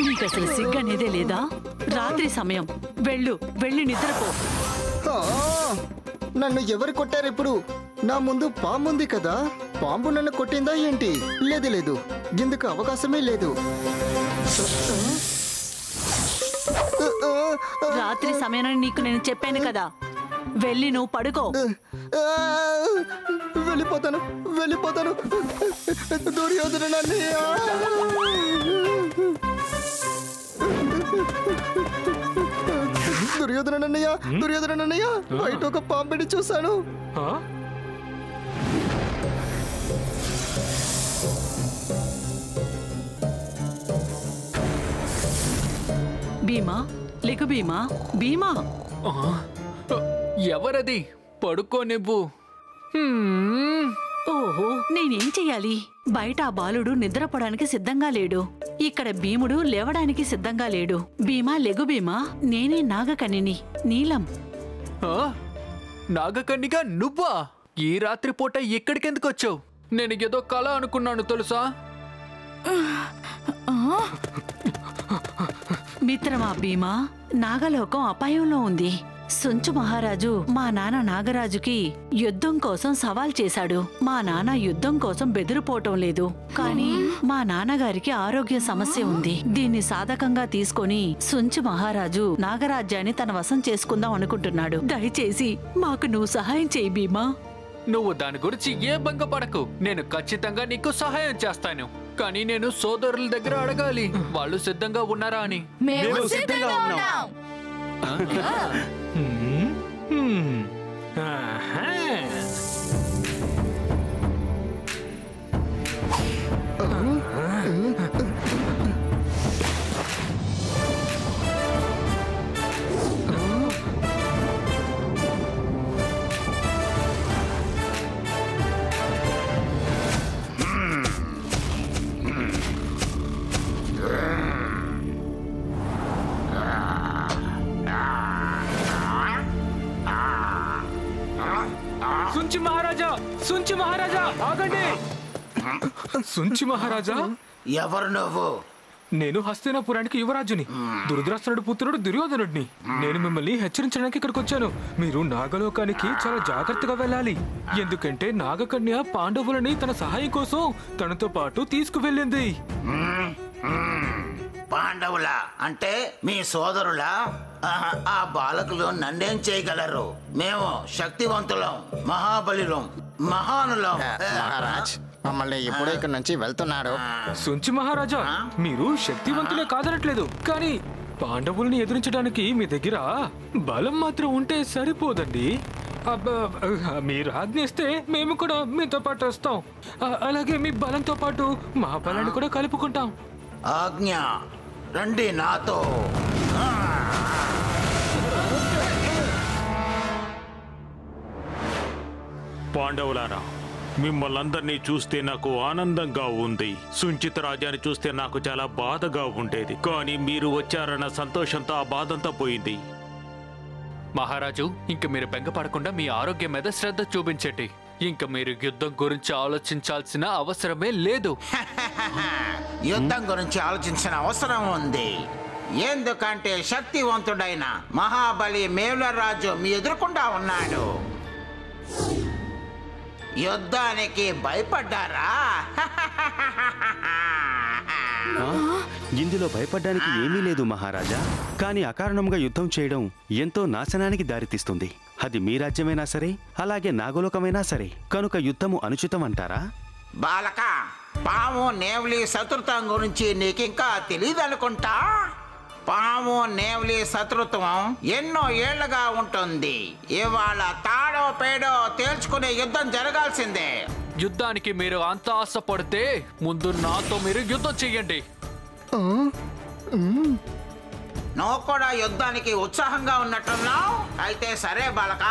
నీకసలు సిగ్గనేదే లేదా? రాత్రి సమయం, వెళ్ళి నిద్రపో. నన్ను ఎవరు కొట్టారు ఇప్పుడు? నా ముందు పాముంది కదా, పాంబు నన్ను కొట్టిందా ఏంటి? లేదు, ఇందుకు అవకాశమే లేదు. రాత్రి సమయాన్ని నీకు నేను చెప్పాను కదా, వెళ్ళి నువ్వు పడుకో. వెళ్ళిపోతాను. దుర్యోధనన్నయ్య, దుర్యోధనన్నయ్య, బయట ఒక పాంబిని చూశాను. భీమా, లేకు భీమా. ఎవరది? పడుకోనివ్వు. ఓహో, నేనేం చెయ్యాలి? బయట ఆ బాలుడు నిద్రపోవడానికి సిద్ధంగా లేడు, ఇక్కడ భీముడు లేవడానికి సిద్ధంగా లేడు. భీమా, లెగు భీమా, నేనే నాగకన్నిని, నీలం. నాగకన్నిగా నువ్వా? ఈ రాత్రి పూట ఎక్కడికెందుకు వచ్చావు? నేను ఏదో కళ అనుకున్నాను తెలుసా? మిత్రమా భీమా, నాగలోకం అపాయంలో ఉంది. సుంచు మహారాజు మా నాన్న నాగరాజుకి యుద్ధం కోసం సవాల్ చేశాడు. మా నాన్న యుద్ధం కోసం బెదిరిపోవటం లేదు, కానీ మా నాన్నగారికి ఆరోగ్య సమస్య ఉంది. దీన్ని సాధకంగా తీసుకొని సుంచు మహారాజు నాగరాజ్యాన్ని తన వశం చేసుకుందాం అనుకుంటున్నాడు. దయచేసి మాకు నువ్వు సహాయం చేయి భీమా. నువ్వు దాని గురించి ఏ భంగపడకు, నేను ఖచ్చితంగా నీకు సహాయం చేస్తాను. కానీ నేను సోదరుల దగ్గర అడగాలి, వాళ్ళు సిద్ధంగా ఉన్నారా అని. మేము సిద్ధంగా ఉన్నాం. సుంచి మహారాజా, ఆగండి! సుంచి మహారాజా, ఎవరు నువ్వు? నేను హస్తినాపురానికి యువరాజుని, దురదృష్టనుడి పుత్రుడు దుర్యోధనుడిని. నేను మిమ్మల్ని హెచ్చరించడానికి ఇక్కడికి వచ్చాను. మీరు నాగలోకానికి చాలా జాగ్రత్తగా వెళ్ళాలి, ఎందుకంటే నాగకన్య పాండవులని తన సహాయం కోసం తనతో పాటు తీసుకువెళ్ళింది. పాండవులా అంటే మీ సోదరులా? ఆ బాలకులు నన్నేం చేయగలరు? మేము శక్తివంతులం, మహాబలిలం, మహానులం. మహారాజ్, మమ్మల్ని ఎప్పుడో ఇక్కడ నుంచి వెళ్తున్నాడు. సుంచి మహారాజా, మీరు శక్తివంతులే కాదనట్లేదు, కానీ పాండవుల్ని ఎదిరించడానికి మీ దగ్గర బలం మాత్రం ఉంటే సరిపోదండి. మీరు ఆజ్ఞిస్తే మేము కూడా మీతో పాటు వస్తాం, అలాగే మీ బలంతో పాటు మా బలాన్ని కూడా కలుపుకుంటాం. ఆజ్ఞ, రండి నాతో. పాండవులారా, మిమ్మల్ందరినీ చూస్తే నాకు ఆనందంగా ఉంది. సుంచిత రాజాని చూస్తే నాకు చాలా బాధగా ఉండేది, కానీ మీరు వచ్చారన్న సంతోషంతో ఆ బాధంతా పోయింది. మహారాజు, ఇంక మీరు బెంగపడకుండా మీ ఆరోగ్యం మీద శ్రద్ధ చూపించండి. ఇంక మీరు యుద్ధం గురించి ఆలోచించాల్సిన అవసరమే లేదు. యుద్ధం గురించి ఆలోచించిన అవసరం ఉంది, ఎందుకంటే శక్తివంతుడైన మహాబలి మేలురాజు మీ ఎదురుకుండా ఉన్నాడు. యుద్ధానికి భయపడ్డారా? ఇందులో భయపడ్డానికి ఏమీ లేదు మహారాజా, కానీ అకారణంగా యుద్ధం చేయడం ఎంతో నాశనానికి దారితీస్తుంది. అది మీ రాజ్యమైనా సరే, అలాగే నాగలోకమైనా సరే, కనుక యుద్ధము అనుచితం అంటారా? బాలక, పాము నేవలి శత్రుత్వం గురించి నీకింకా తెలియదనుకుంటా. పాము నేవలి శత్రుత్వం ఎన్నో ఏళ్లుగా ఉంటుంది. ఇవాళ తాడో పేడో తేల్చుకునే యుద్ధం జరగాల్సిందే. యుద్ధానికి మీరు అంత ఆశపడితే ముందు నాతో మీరు యుద్ధం చెయ్యండి. నువ్వు కూడా యుద్ధానికి ఉత్సాహంగా ఉన్నట్టున్నావు. అయితే సరే బాలక,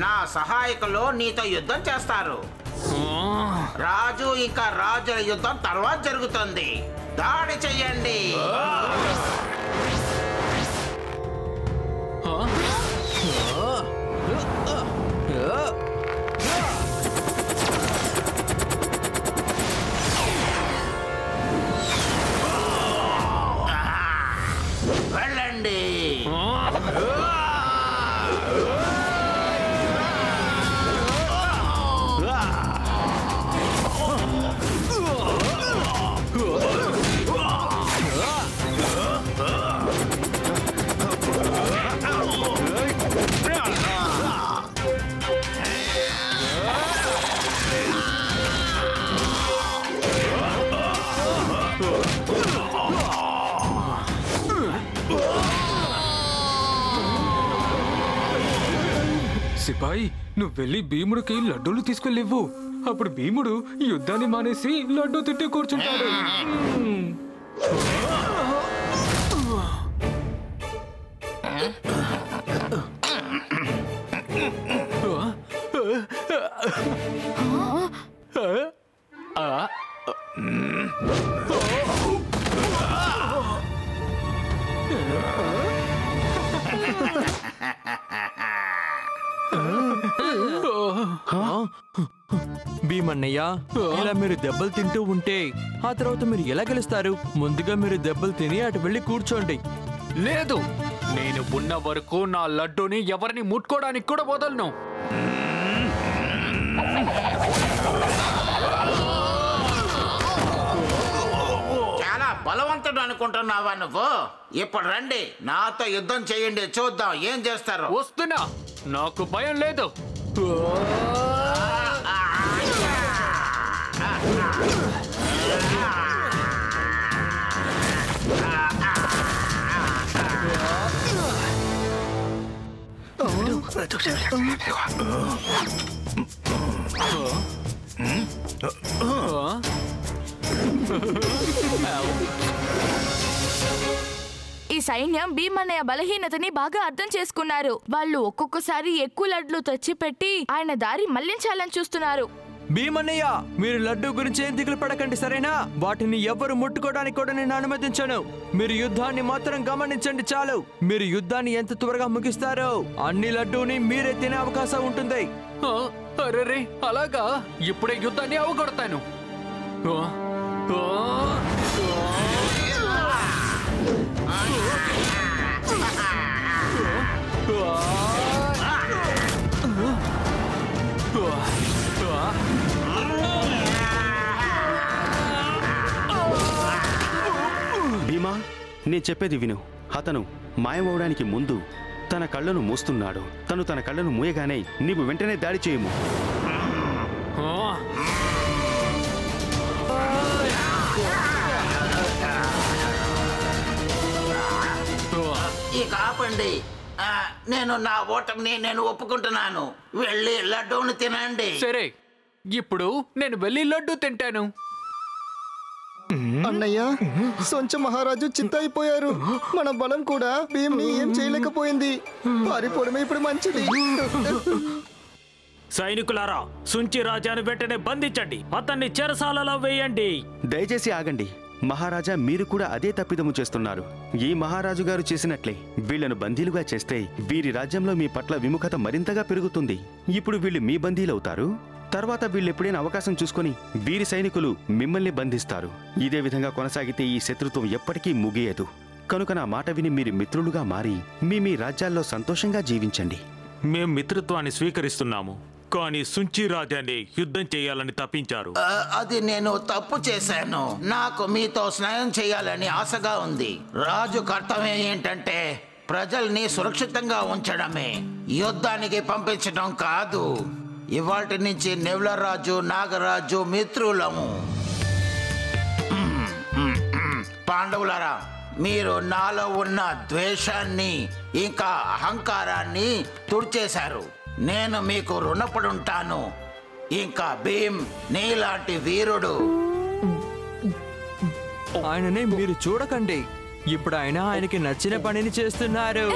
నా సహాయకులు నీతో యుద్ధం చేస్తారు. రాజు ఇంకా రాజుల యుద్ధం తర్వాత జరుగుతుంది. దాడి చెయ్యండి. సిపాయి, నువ్వు వెళ్ళి భీముడికి లడ్డూలు తీసుకెళ్ళివ్వు. అప్పుడు భీముడు యుద్ధాన్ని మానేసి లడ్డూ తింటూ కూర్చుంటాడు. భీమన్నయ్య, ఇలా మీరు దెబ్బలు తింటూ ఉంటే ఆ తర్వాత మీరు ఎలా గెలుస్తారు? ముందుగా మీరు దెబ్బలు తిని అటు వెళ్ళి కూర్చోండి. లేదు, నేను ఉన్న వరకు నా లడ్డూని ఎవరిని ముట్టుకోవడానికి కూడా వదలను. చాలా బలవంతుడు అనుకుంటున్నావా నువ్వు? ఇప్పుడు రండి, నాతో యుద్ధం చేయండి, చూద్దాం ఏం చేస్తారు. వస్తున్నా, నాకు భయం లేదు. ఈ సైన్యం భీమన్నయ్య బలహీనతని బాగా అర్థం చేసుకున్నారు. వాళ్ళు ఒక్కొక్కసారి ఎక్కువ లడ్లు తెచ్చిపెట్టి ఆయన దారి మళ్లించాలని చూస్తున్నారు. భీమన్నయ్య, మీరు లడ్డు గురించి ఏం దిగులు పడకండి, సరేనా? వాటిని ఎవ్వరు ముట్టుకోవడానికి కూడా నేను అనుమతించను. మీరు యుద్ధాన్ని మాత్రం గమనించండి చాలు. మీరు యుద్ధాన్ని ఎంత త్వరగా ముగిస్తారో అన్ని లడ్డూని మీరే తినే అవకాశం ఉంటుంది. అరే, అలాగా? ఇప్పుడే యుద్ధాన్ని అవగొడతాను. భీమా, నేను చెప్పేది విను. అతను మాయమవడానికి ముందు తన కళ్ళను మూస్తున్నాడు. తన కళ్ళను మూయగానే నీవు వెంటనే దాడి చేయము. ఇక ఆపండి. నేను నా ఓటమిని నేను ఒప్పుకుంటున్నాను. వెళ్ళి లడ్డూని తినండి. సరే, ఇప్పుడు నేను వెళ్ళి లడ్డూ తింటాను. అన్నయ్య, సొంచ మహారాజు చింత అయిపోయారు. మన బలం కూడా భీమ్ని ఏం చేయలేకపోయింది. పారిపోవడమే ఇప్పుడు మంచిది. సైనికులారా, సుంచి రాజాను వెంటనే బంధించండి, అతన్ని చెరసాలలో వేయండి. దయచేసి ఆగండి మహారాజా, మీరు కూడా అదే తప్పిదము చేస్తున్నారు. ఈ మహారాజు గారు చేసినట్లే వీళ్లను బందీలుగా చేస్తే వీరి రాజ్యంలో మీ పట్ల విముఖత మరింతగా పెరుగుతుంది. ఇప్పుడు వీళ్ళు మీ బందీలవుతారు. తర్వాత వీళ్ళెప్పుడైనా అవకాశం చూసుకొని వీరి సైనికులు మిమ్మల్ని బంధిస్తారు. ఇదే విధంగా కొనసాగితే ఈ శత్రుత్వం ఎప్పటికీ ముగియదు. కనుక నా మాట విని మీరు మిత్రులుగా మారి మీ రాజ్యాల్లో సంతోషంగా జీవించండి. మేం మిత్రత్వాన్ని స్వీకరిస్తున్నాము, కానీ సుంచి రాజాన్ని యుద్ధం చేయాలని తప్పించారు. అది నేను తప్పు చేశాను. నాకు మీతో స్నేహం చేయాలని ఆశగా ఉంది. రాజు కర్తవ్యం ఏంటంటే ప్రజల్ని సురక్షితంగా ఉంచడమే, యుద్ధానికి పంపించడం కాదు. ఇవాటి నుంచి నెవ్లరాజు, నాగరాజు మిత్రులము. పాండవులారా, మీరు నాలో ఉన్న ద్వేషాన్ని ఇంకా అహంకారాన్ని తుడిచేశారు. నేను మీకు రుణపడుంటాను. ఇంకా భీమ్ నీలాంటి వీరుడు. ఆయననే మీరు చూడకండి. ఇప్పుడు ఆయనకి నచ్చిన పనిని చేస్తున్నారు.